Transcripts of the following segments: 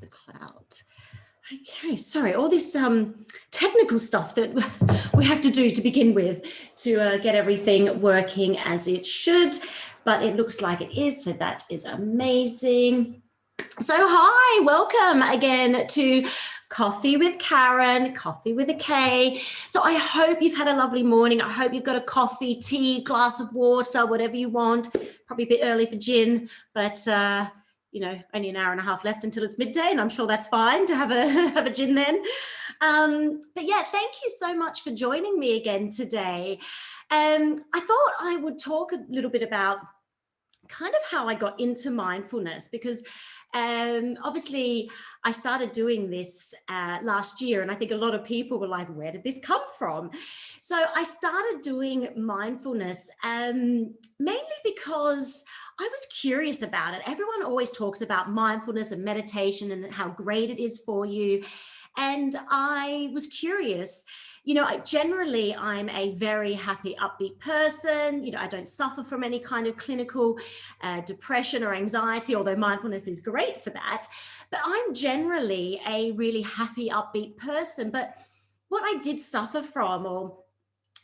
the cloud. Okay, sorry, all this technical stuff that we have to do to begin with to get everything working as it should, but it looks like it is, so that is amazing. So hi, welcome again to Coffee with Karen, Coffee with a K. So I hope you've had a lovely morning. I hope you've got a coffee, tea, glass of water, whatever you want. Probably a bit early for gin, but you know, only an hour and a half left until it's midday, and I'm sure that's fine to have a gin then. But yeah, thank you so much for joining me again today. I thought I would talk a little bit about kind of how I got into mindfulness, because obviously I started doing this last year, and I think a lot of people were like, where did this come from? So I started doing mindfulness mainly because I was curious about it. Everyone always talks about mindfulness and meditation and how great it is for you. And I was curious. You know, I'm a very happy, upbeat person. You know, I don't suffer from any kind of clinical depression or anxiety, although mindfulness is great for that. But I'm generally a really happy, upbeat person. But what I did suffer from, or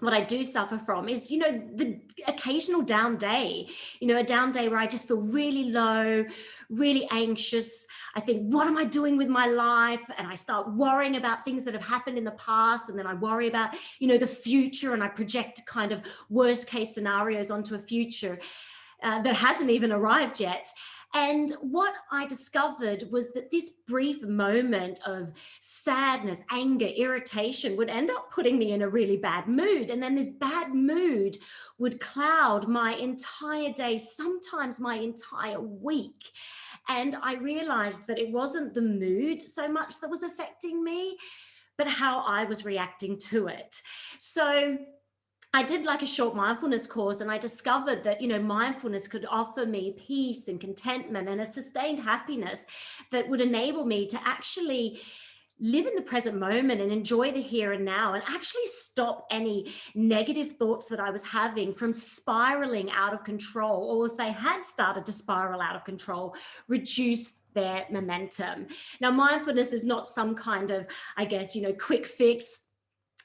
what I do suffer from, is, you know, the occasional down day, you know, a down day where I just feel really low, really anxious. I think, what am I doing with my life? And I start worrying about things that have happened in the past. And then I worry about, you know, the future, and I project kind of worst case scenarios onto a future that hasn't even arrived yet. And what I discovered was that this brief moment of sadness, anger, irritation would end up putting me in a really bad mood. And then this bad mood would cloud my entire day, sometimes my entire week. And I realized that it wasn't the mood so much that was affecting me, but how I was reacting to it. So I did like a short mindfulness course, and I discovered that, you know, mindfulness could offer me peace and contentment and a sustained happiness that would enable me to actually live in the present moment and enjoy the here and now, and actually stop any negative thoughts that I was having from spiraling out of control, or if they had started to spiral out of control, reduce their momentum. Now, mindfulness is not some kind of, I guess, you know, quick fix.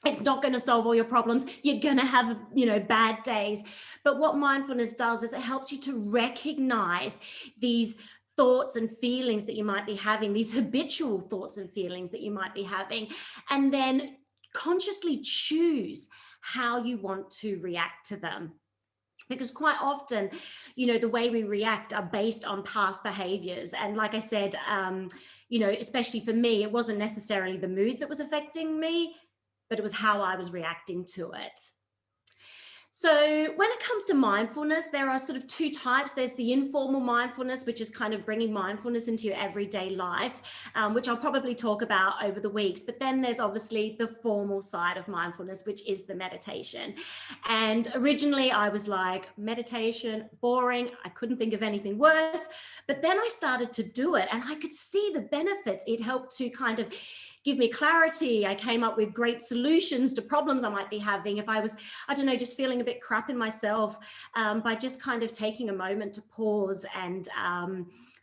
It's not going to solve all your problems. You're going to have, you know, bad days. But what mindfulness does is it helps you to recognize these thoughts and feelings that you might be having, these habitual thoughts and feelings that you might be having, and then consciously choose how you want to react to them. Because quite often, you know, the way we react are based on past behaviors. And like I said, you know, especially for me, it wasn't necessarily the mood that was affecting me, but it was how I was reacting to it. So when it comes to mindfulness, there are sort of two types. There's the informal mindfulness, which is kind of bringing mindfulness into your everyday life, which I'll probably talk about over the weeks. But then there's obviously the formal side of mindfulness, which is the meditation. And originally I was like, meditation, boring. I couldn't think of anything worse. But then I started to do it, and I could see the benefits. It helped to kind of give me clarity. I came up with great solutions to problems I might be having if I was, I don't know, just feeling a bit crap in myself, by just kind of taking a moment to pause and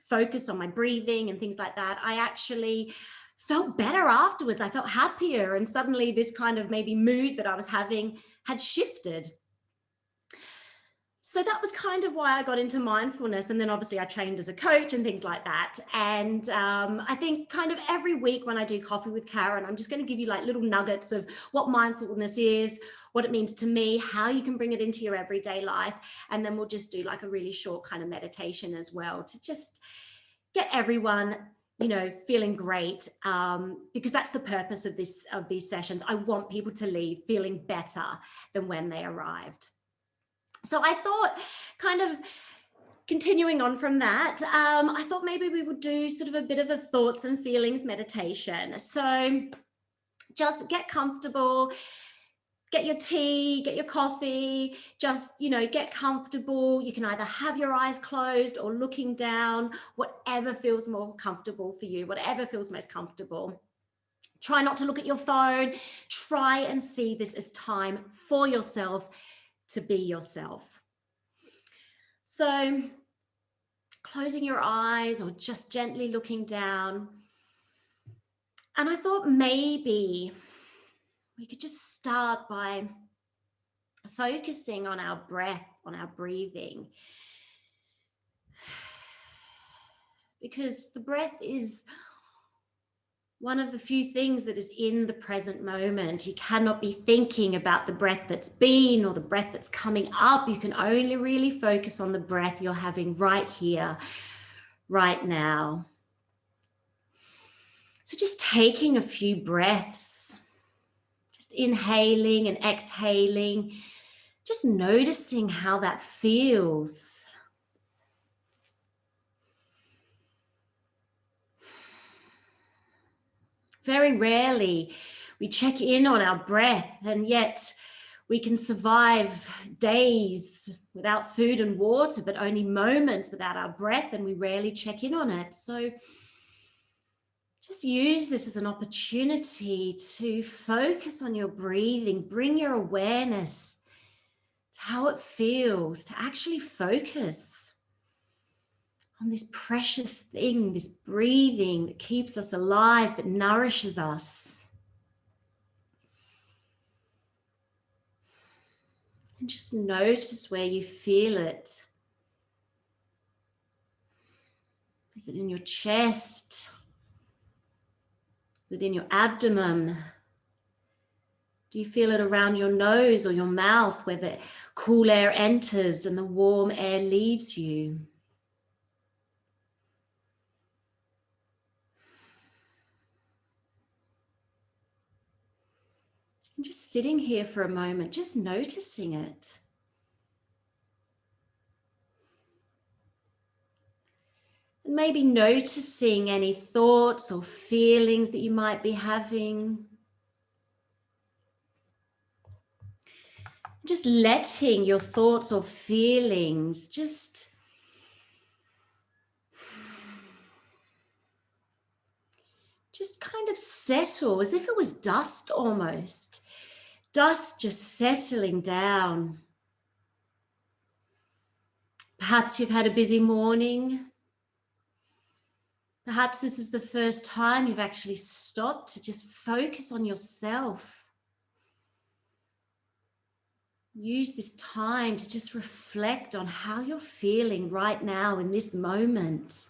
focus on my breathing and things like that. I actually felt better afterwards. I felt happier, and suddenly this kind of maybe mood that I was having had shifted. So that was kind of why I got into mindfulness. And then obviously I trained as a coach and things like that. And I think kind of every week when I do Coffee with Karen, I'm just going to give you like little nuggets of what mindfulness is, what it means to me, how you can bring it into your everyday life. And then we'll just do like a really short kind of meditation as well to just get everyone, you know, feeling great, because that's the purpose of these sessions. I want people to leave feeling better than when they arrived. So I thought, kind of continuing on from that, I thought maybe we would do sort of a bit of a thoughts and feelings meditation. So just get comfortable, get your tea, get your coffee, just, you know, get comfortable. You can either have your eyes closed or looking down, whatever feels more comfortable for you, whatever feels most comfortable. Try not to look at your phone. Try and see this as time for yourself, to be yourself. So closing your eyes or just gently looking down, And I thought maybe we could just start by focusing on our breath, on our breathing, because the breath is one of the few things that is in the present moment. You cannot be thinking about the breath that's been or the breath that's coming up. You can only really focus on the breath you're having right here, right now. So just taking a few breaths, just inhaling and exhaling, just noticing how that feels. Very rarely we check in on our breath, and yet we can survive days without food and water, but only moments without our breath, and we rarely check in on it. So just use this as an opportunity to focus on your breathing, bring your awareness to how it feels, to actually focus on this precious thing, this breathing that keeps us alive, that nourishes us. And just notice where you feel it. Is it in your chest? Is it in your abdomen? Do you feel it around your nose or your mouth where the cool air enters and the warm air leaves you? And just sitting here for a moment, just noticing it. And maybe noticing any thoughts or feelings that you might be having. Just letting your thoughts or feelings just kind of settle as if it was dust almost. Dust just settling down. Perhaps you've had a busy morning. Perhaps this is the first time you've actually stopped to just focus on yourself. Use this time to just reflect on how you're feeling right now in this moment.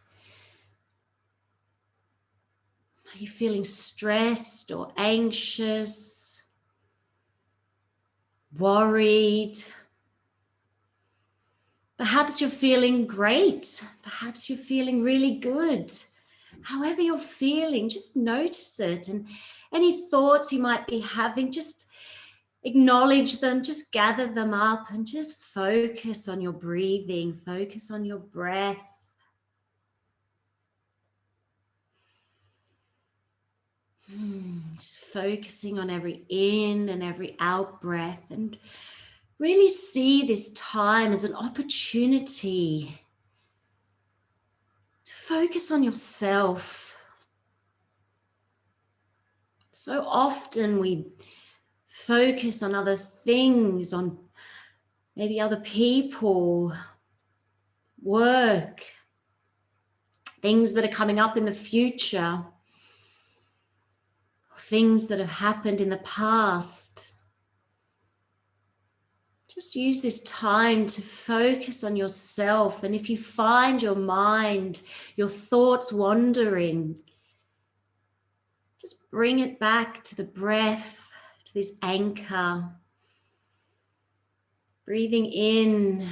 Are you feeling stressed or anxious, worried? Perhaps you're feeling great. Perhaps you're feeling really good. However you're feeling, just notice it. And any thoughts you might be having, just acknowledge them, just gather them up and just focus on your breathing, focus on your breath. Just focusing on every in and every out breath, and really see this time as an opportunity to focus on yourself. So often we focus on other things, on maybe other people, work, things that are coming up in the future, things that have happened in the past. Just use this time to focus on yourself. And if you find your mind, your thoughts wandering, just bring it back to the breath, to this anchor. Breathing in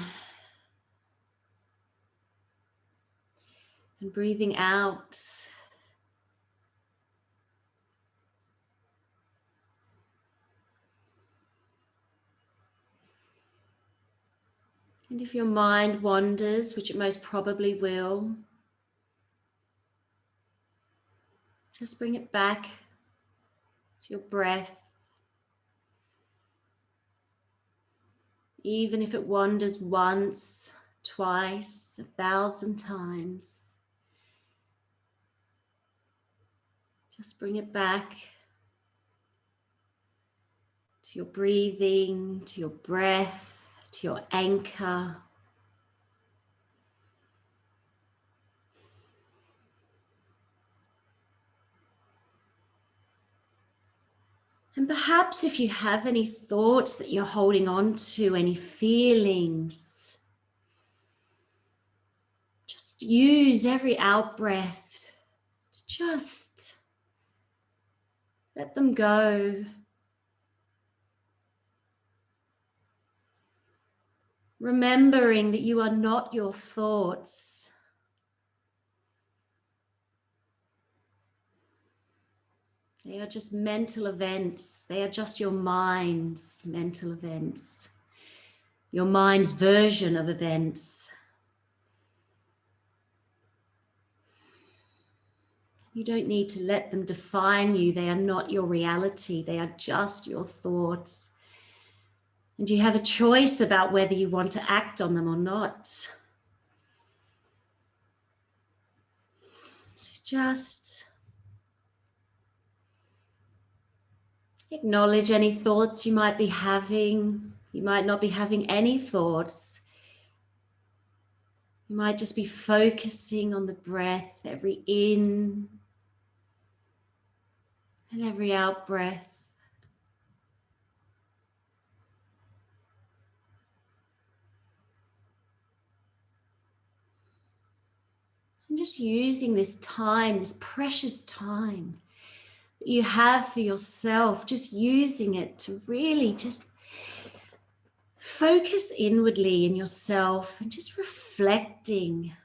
and breathing out. And if your mind wanders, which it most probably will, just bring it back to your breath. Even if it wanders once, twice, 1,000 times, just bring it back to your breathing, to your breath, to your anchor. And perhaps if you have any thoughts that you're holding on to, any feelings, just use every out breath to just let them go. Remembering that you are not your thoughts. They are just mental events. They are just your mind's mental events, your mind's version of events. You don't need to let them define you. They are not your reality. They are just your thoughts. And you have a choice about whether you want to act on them or not. So just acknowledge any thoughts you might be having. You might not be having any thoughts. You might just be focusing on the breath, every in and every out breath. And just using this time, this precious time that you have for yourself, just using it to really just focus inwardly in yourself and just reflecting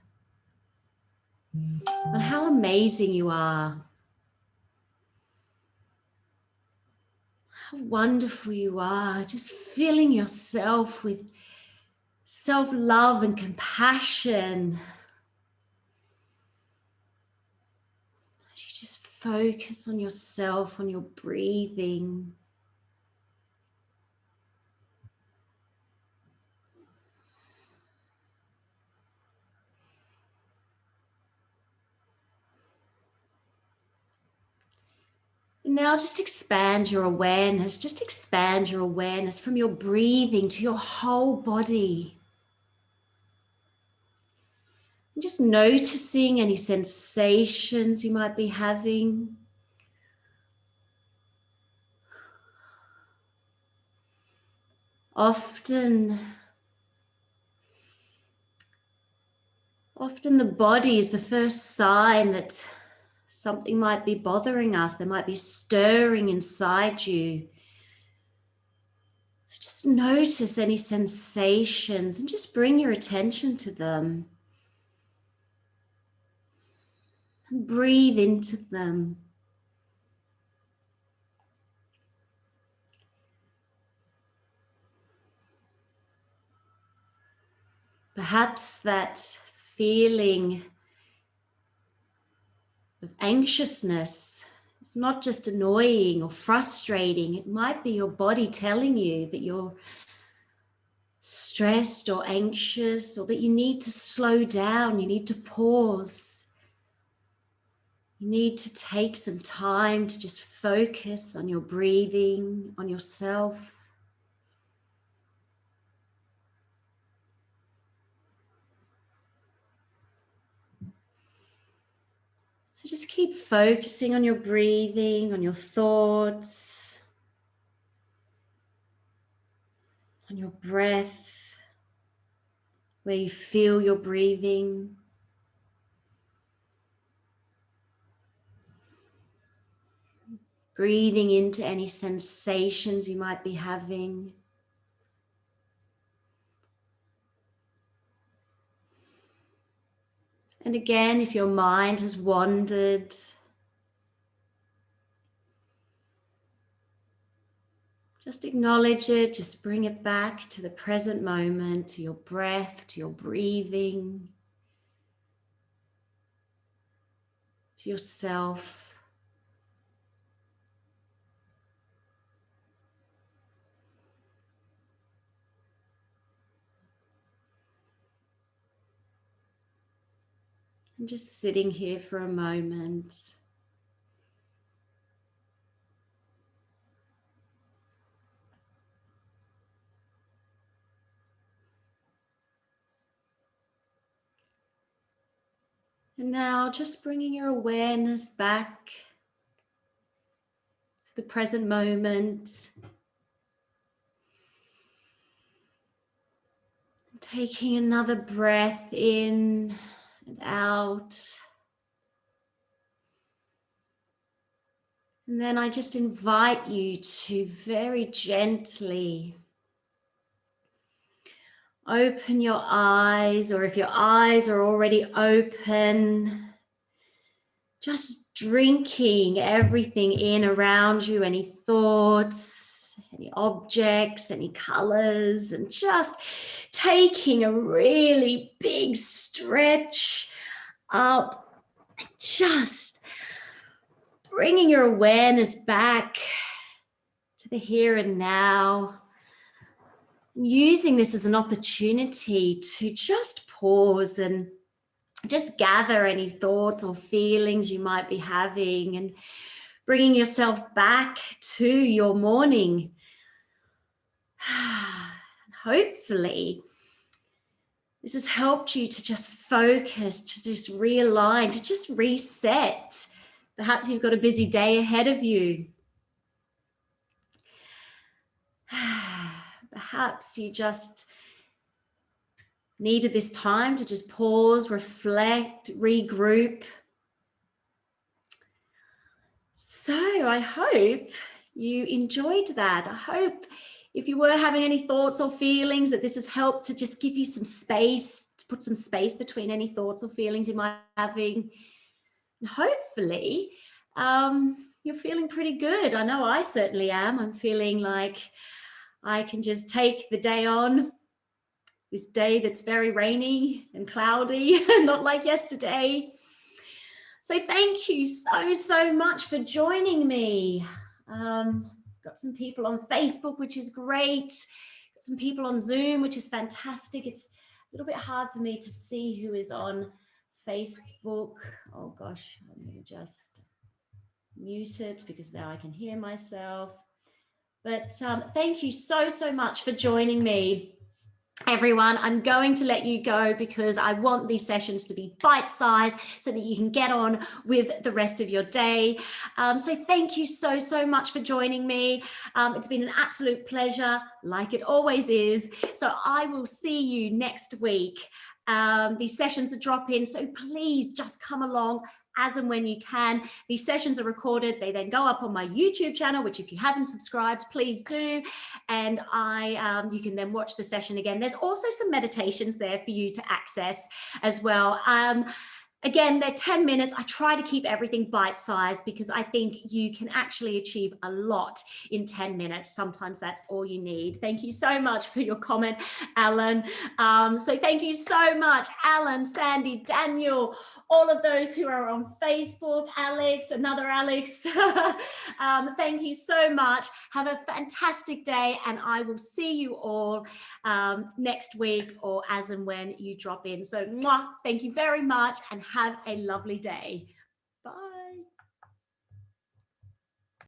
on how amazing you are, how wonderful you are, just filling yourself with self-love and compassion. As you just focus on yourself, on your breathing. And now just expand your awareness. Just expand your awareness from your breathing to your whole body. And just noticing any sensations you might be having. Often the body is the first sign that something might be bothering us. There might be stirring inside you. So just notice any sensations and just bring your attention to them. And breathe into them. Perhaps that feeling of anxiousness is not just annoying or frustrating. It might be your body telling you that you're stressed or anxious, or that you need to slow down, you need to pause. You need to take some time to just focus on your breathing, on yourself. So just keep focusing on your breathing, on your thoughts, on your breath, where you feel your breathing. Breathing into any sensations you might be having. And again, if your mind has wandered, just acknowledge it, just bring it back to the present moment, to your breath, to your breathing, to yourself. And just sitting here for a moment. And now just bringing your awareness back the present moment. Taking another breath in and out. And then I just invite you to very gently open your eyes, or if your eyes are already open, just drinking everything in around you, any thoughts, any objects, any colors, and just taking a really big stretch up, just bringing your awareness back to the here and now, using this as an opportunity to just pause and just gather any thoughts or feelings you might be having, and bringing yourself back to your morning. Hopefully, this has helped you to just focus, to just realign, to just reset. Perhaps you've got a busy day ahead of you. Perhaps you just needed this time to just pause, reflect, regroup. So I hope you enjoyed that. I hope if you were having any thoughts or feelings, that this has helped to just give you some space, to put some space between any thoughts or feelings you might be having. And hopefully you're feeling pretty good. I know I certainly am. I'm feeling like I can just take the day on, this day that's very rainy and cloudy, not like yesterday. So thank you so much for joining me. Got some people on Facebook, which is great. Got some people on Zoom, which is fantastic. It's a little bit hard for me to see who is on Facebook. Oh gosh, I'm going to just mute it because now I can hear myself. But thank you so much for joining me. Everyone, I'm going to let you go because I want these sessions to be bite-sized so that you can get on with the rest of your day. So thank you so much for joining me. It's been an absolute pleasure, like it always is. So I will see you next week. These sessions are drop-in, so please just come along as and when you can. These sessions are recorded. They then go up on my YouTube channel, which if you haven't subscribed, please do. And you can then watch the session again. There's also some meditations there for you to access as well. Again, they're 10 minutes. I try to keep everything bite-sized because I think you can actually achieve a lot in 10 minutes. Sometimes that's all you need. Thank you so much for your comment, Alan. So thank you so much, Alan, Sandy, Daniel, all of those who are on Facebook, Alex, another Alex. Thank you so much. Have a fantastic day, and I will see you all next week or as and when you drop in. So thank you very much, and have a lovely day. Bye.